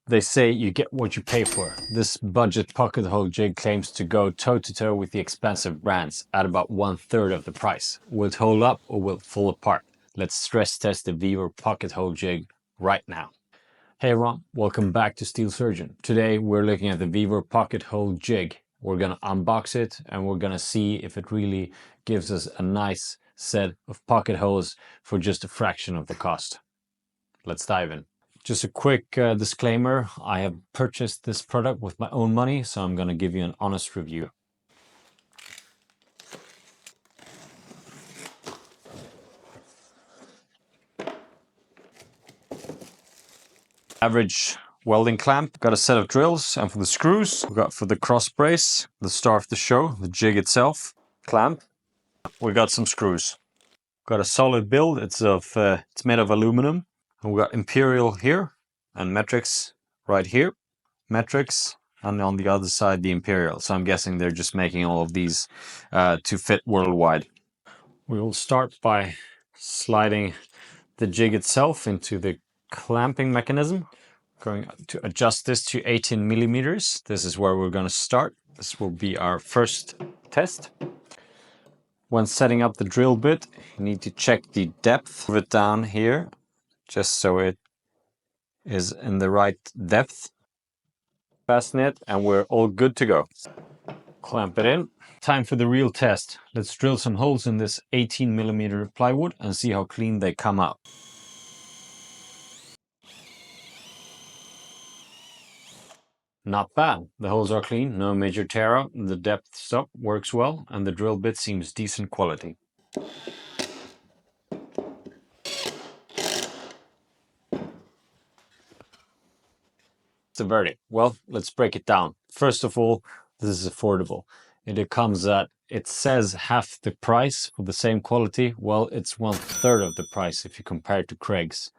They say you get what you pay for. This budget pocket hole jig claims to go toe-to-toe with the expensive brands at about 1/3 of the price. Will it hold up or will it fall apart? Let's stress test the VEVOR Pocket Hole Jig right now. Hey everyone, welcome back to Steel Surgeon. Today we're looking at the VEVOR Pocket Hole Jig. We're gonna unbox it and we're gonna see if it really gives us a nice set of pocket holes for just a fraction of the cost. Let's dive in. Just a quick disclaimer, I have purchased this product with my own money, so I'm going to give you an honest review. Average welding clamp, got a set of drills, and for the screws, we got for the cross brace, the star of the show, the jig itself, clamp, we got some screws. Got a solid build, it's made of aluminum, and we got Imperial here, and metrics right here, metrics, and on the other side the Imperial. So I'm guessing they're just making all of these to fit worldwide. We will start by sliding the jig itself into the clamping mechanism. Going to adjust this to 18 millimeters. This is where we're going to start. This will be our first test. When setting up the drill bit, you need to check the depth of it down here, just so it is in the right depth. Fasten it and we're all good to go. Clamp it in. Time for the real test. Let's drill some holes in this 18 millimeter plywood and see how clean they come out. Not bad. The holes are clean, no major tear out, the depth stop works well, and the drill bit seems decent quality. It's a verdict. Well, let's break it down. First of all, this is affordable. It says half the price for the same quality. Well, it's 1/3 of the price if you compare it to Craig's.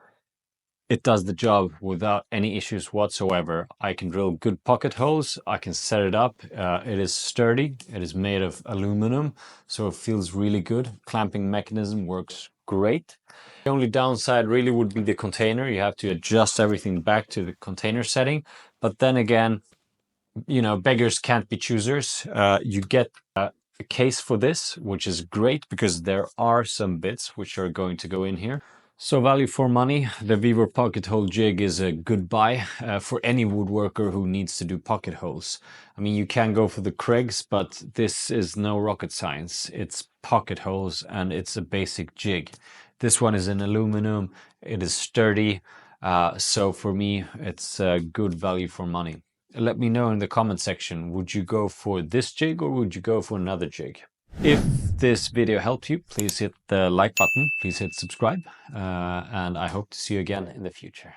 It does the job without any issues whatsoever. I can drill good pocket holes. I can set it up. It is sturdy. It is made of aluminum, so it feels really good. Clamping mechanism works great. The only downside really would be the container. You have to adjust everything back to the container setting. But then again, you know, beggars can't be choosers. You get a case for this, which is great because there are some bits which are going to go in here. So value for money, the VEVOR Pocket Hole Jig is a good buy for any woodworker who needs to do pocket holes. I mean, you can go for the Craig's, but this is no rocket science. It's pocket holes and it's a basic jig. This one is in aluminum, it is sturdy, so for me it's a good value for money. Let me know in the comment section, would you go for this jig or would you go for another jig? If this video helped you, please hit the like button, please hit subscribe, and I hope to see you again in the future.